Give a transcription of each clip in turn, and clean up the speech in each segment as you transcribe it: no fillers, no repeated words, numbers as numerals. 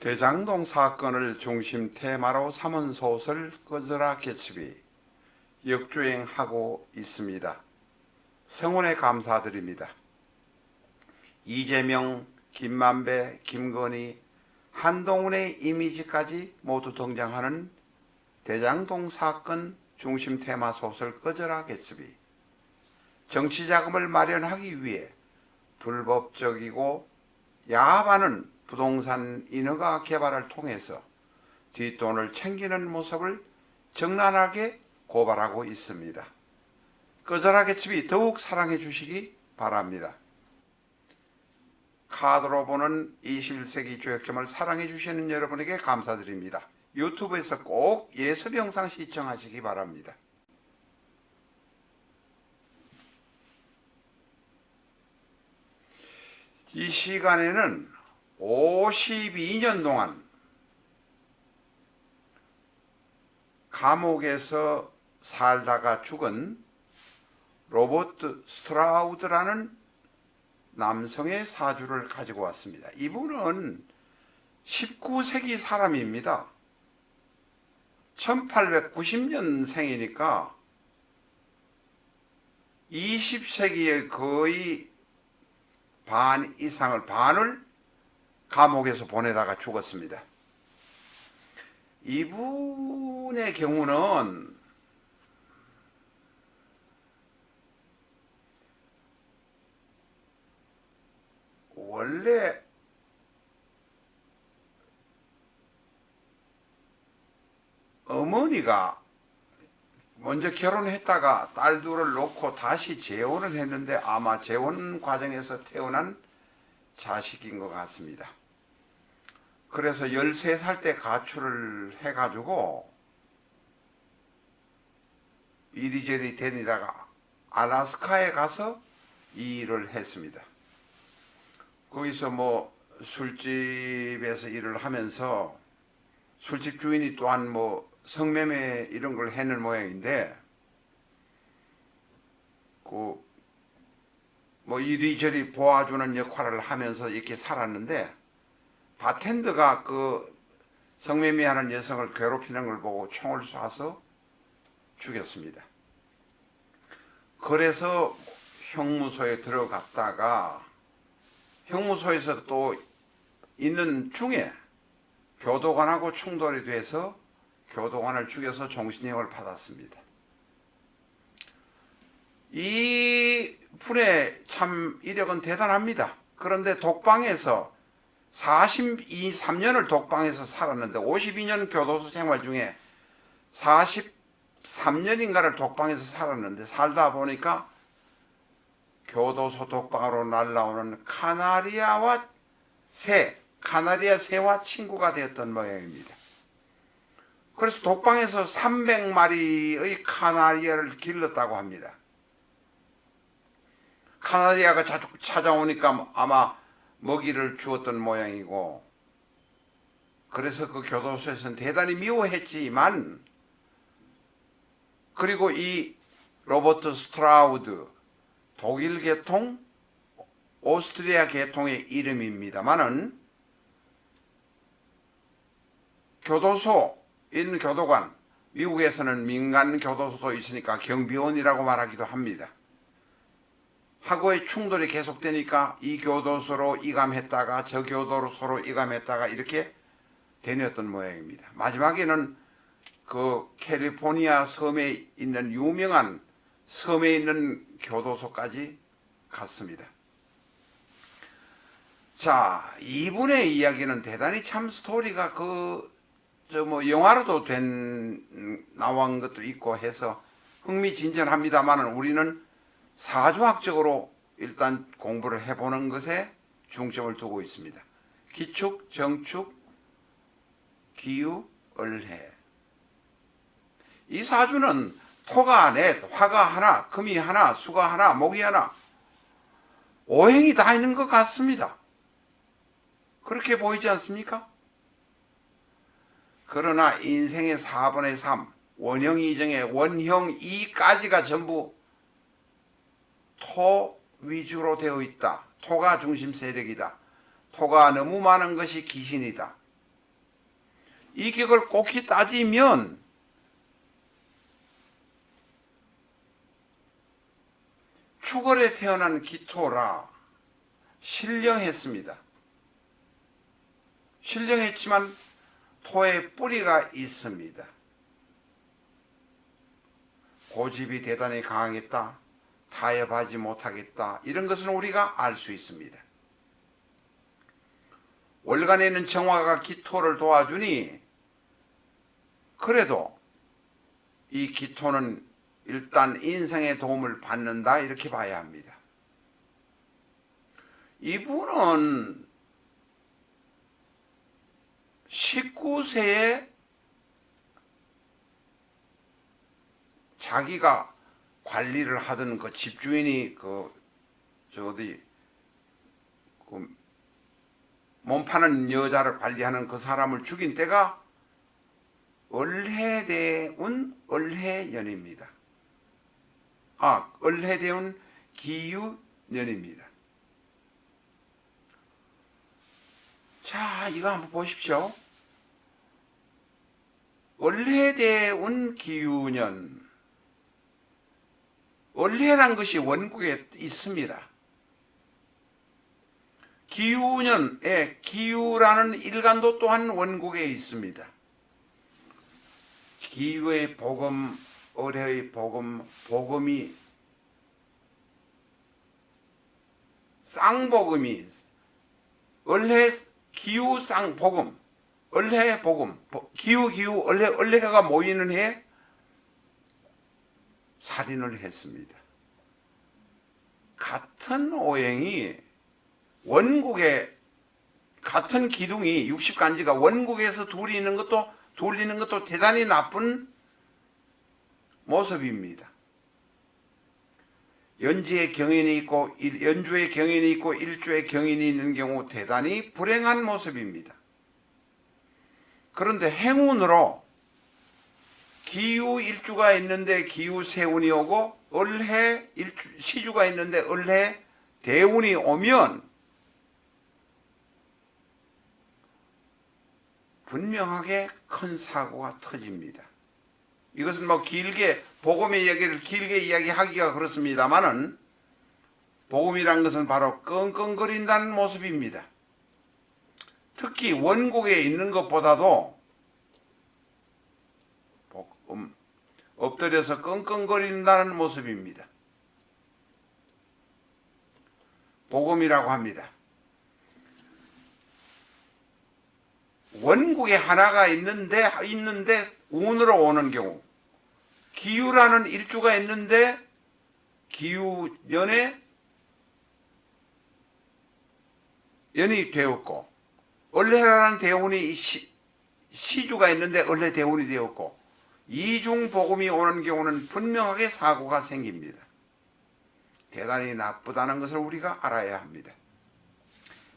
대장동 사건을 중심 테마로 삼은 소설 꺼져라 개츠비 역주행하고 있습니다. 성원에 감사드립니다. 이재명, 김만배, 김건희, 한동훈의 이미지까지 모두 등장하는 대장동 사건 중심 테마 소설 꺼져라 개츠비. 정치자금을 마련하기 위해 불법적이고 야합하는 부동산 인허가 개발을 통해서 뒷돈을 챙기는 모습을 적나라하게 고발하고 있습니다. 꺼져라 개츠비 더욱 사랑해 주시기 바랍니다. 카드로 보는 21세기 조약점을 사랑해 주시는 여러분에게 감사드립니다. 유튜브에서 꼭 예습 영상 시청하시기 바랍니다. 이 시간에는 52년 동안 감옥에서 살다가 죽은 로버트 스트라우드라는 남성의 사주를 가지고 왔습니다. 이분은 19세기 사람입니다. 1890년생이니까 20세기의 거의 반 이상을, 반을 감옥에서 보내다가 죽었습니다. 이분의 경우는 원래 어머니가 먼저 결혼했다가 딸 둘을 놓고 다시 재혼을 했는데 아마 재혼 과정에서 태어난 자식인 것 같습니다. 그래서 13살 때 가출을 해가지고 이리저리 다니다가 알래스카에 가서 이 일을 했습니다. 거기서 뭐 술집에서 일을 하면서 술집 주인이 또한 뭐 성매매 이런 걸 해는 모양인데 뭐 이리저리 보아주는 역할을 하면서 이렇게 살았는데 바텐더가 그 성매매하는 여성을 괴롭히는 걸 보고 총을 쏴서 죽였습니다. 그래서 형무소에 들어갔다가 형무소에서 또 있는 중에 교도관하고 충돌이 돼서 교도관을 죽여서 종신형을 받았습니다. 이 분의 참 이력은 대단합니다. 그런데 독방에서 43년을 독방에서 살았는데 52년 교도소 생활 중에 43년인가를 독방에서 살았는데 살다 보니까 교도소 독방으로 날라오는 카나리아 새와 친구가 되었던 모양입니다. 그래서 독방에서 300마리의 카나리아를 길렀다고 합니다. 카나리아가 자주 찾아오니까 아마 먹이를 주었던 모양이고, 그래서 그 교도소에서는 대단히 미워했지만, 그리고 이 로버트 스트라우드, 독일 계통, 오스트리아 계통의 이름입니다만은 교도소 있는 교도관, 미국에서는 민간 교도소도 있으니까 경비원이라고 말하기도 합니다. 하고의 충돌이 계속되니까 이 교도소로 이감했다가 저 교도소로 이감했다가 이렇게 다녔던 모양입니다. 마지막에는 그 캘리포니아 섬에 있는 유명한 섬에 있는 교도소까지 갔습니다. 자, 이분의 이야기는 대단히 참 스토리가 영화로도 나온 것도 있고 해서 흥미진진합니다만 우리는 사주학적으로 일단 공부를 해보는 것에 중점을 두고 있습니다. 기축, 정축, 기유, 을해. 이 사주는 토가 넷, 화가 하나, 금이 하나, 수가 하나, 목이 하나, 오행이 다 있는 것 같습니다. 그렇게 보이지 않습니까? 그러나 인생의 4분의 3, 원형 이정의 원형 2까지가 전부 토 위주로 되어 있다. 토가 중심 세력이다. 토가 너무 많은 것이 기신이다. 이 격을 꼭히 따지면 추걸에 태어난 기토라 신령했습니다. 신령했지만 토에 뿌리가 있습니다. 고집이 대단히 강하겠다, 타협하지 못하겠다, 이런 것은 우리가 알 수 있습니다. 월간에 있는 정화가 기토를 도와주니 그래도 이 기토는 일단 인생의 도움을 받는다, 이렇게 봐야 합니다. 이분은 19세에 자기가 관리를 하던 그 집주인이 몸 파는 여자를 관리하는 그 사람을 죽인 때가 을해대운 을해년입니다. 을해대운 기유년입니다. 자, 이거 한번 보십시오. 을해대운 기유년. 을해란 것이 원국에 있습니다. 기유년에 기유라는 일간도 또한 원국에 있습니다. 기유의 복음, 을해의 복음, 복음이 쌍복음이 을해 기유 쌍복음, 을해 복음, 기유 을해가 모이는 해 살인을 했습니다. 같은 오행이 원국에, 같은 기둥이 60간지가 원국에서 둘이 있는 것도 대단히 나쁜 모습입니다. 연지에 경인이 있고 연주에 경인이 있고 일주에 경인이 있는 경우 대단히 불행한 모습입니다. 그런데 행운으로 기유 일주가 있는데 기유 세운이 오고 을해 시주가 있는데 을해 대운이 오면 분명하게 큰 사고가 터집니다. 이것은 길게 복음의 얘기를 길게 이야기하기가 그렇습니다만은 복음이란 것은 바로 끙끙거린다는 모습입니다. 특히 원국에 있는 것보다도 엎드려서 끙끙거린다는 모습입니다. 복음이라고 합니다. 원국에 하나가 있는데 운으로 오는 경우, 기유라는 일주가 있는데 기유년에 연이 되었고, 을해라는 대운이 시주가 있는데 을해 대운이 되었고, 이중 복음이 오는 경우는 분명하게 사고가 생깁니다. 대단히 나쁘다는 것을 우리가 알아야 합니다.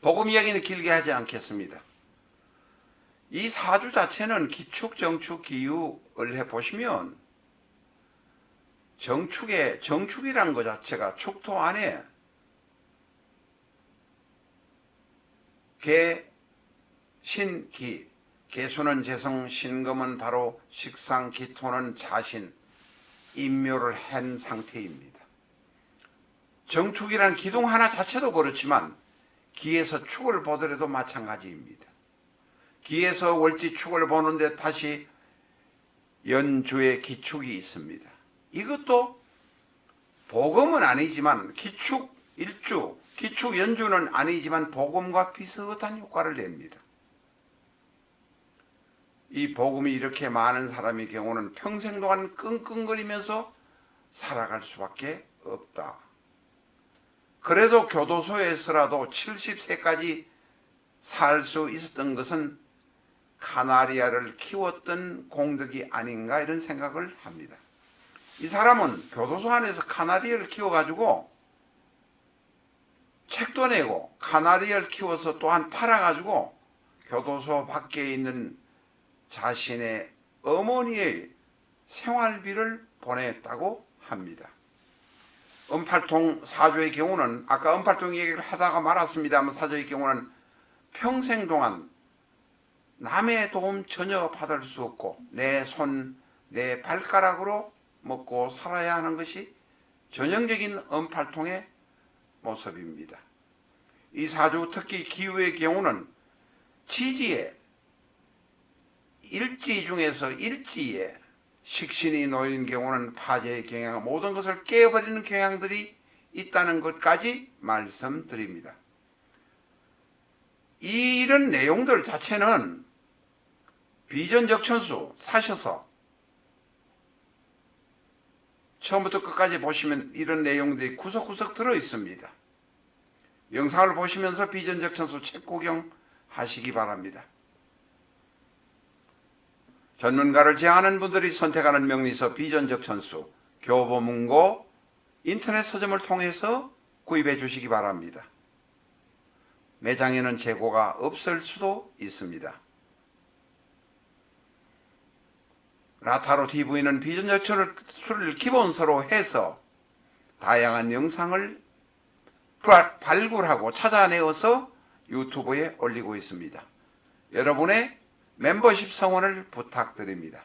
복음 이야기는 길게 하지 않겠습니다. 이 사주 자체는 기축, 정축, 기유, 을해 보시면 정축이라는 것 자체가 축토 안에 개, 신, 기, 개수는 재성, 신금은 바로 식상, 기토는 자신, 인묘를 한 상태입니다. 정축이란 기둥 하나 자체도 그렇지만 기에서 축을 보더라도 마찬가지입니다. 기에서 월지축을 보는데 다시 연주의 기축이 있습니다. 이것도 복음은 아니지만 기축 일주, 기축 연주는 아니지만 복음과 비슷한 효과를 냅니다. 이 복음이 이렇게 많은 사람의 경우는 평생 동안 끙끙거리면서 살아갈 수밖에 없다. 그래도 교도소에서라도 70세까지 살 수 있었던 것은 카나리아를 키웠던 공덕이 아닌가, 이런 생각을 합니다. 이 사람은 교도소 안에서 카나리아를 키워가지고 책도 내고 카나리아를 키워서 또한 팔아가지고 교도소 밖에 있는 자신의 어머니의 생활비를 보냈다고 합니다. 은팔통 사주의 경우는 아까 은팔통 얘기를 하다가 말았습니다만, 사주의 경우는 평생 동안 남의 도움 전혀 받을 수 없고 내 손, 내 발가락으로 먹고 살아야 하는 것이 전형적인 언팔통의 모습입니다. 이 사주 특히 기후의 경우는 지지에 일지 중에서 일지에 식신이 놓인 경우는 파재의 경향, 모든 것을 깨어버리는 경향들이 있다는 것까지 말씀드립니다. 이런 내용들 자체는 비전적천수 사셔서 처음부터 끝까지 보시면 이런 내용들이 구석구석 들어 있습니다. 영상을 보시면서 비전적천수 책 구경 하시기 바랍니다. 전문가를 제한하는 분들이 선택하는 명리서 비전적천수 교보문고 인터넷 서점을 통해서 구입해 주시기 바랍니다. 매장에는 재고가 없을 수도 있습니다. 라타로 TV는 비전적천수를 기본서로 해서 다양한 영상을 발굴하고 찾아내어서 유튜브에 올리고 있습니다. 여러분의 멤버십 성원을 부탁드립니다.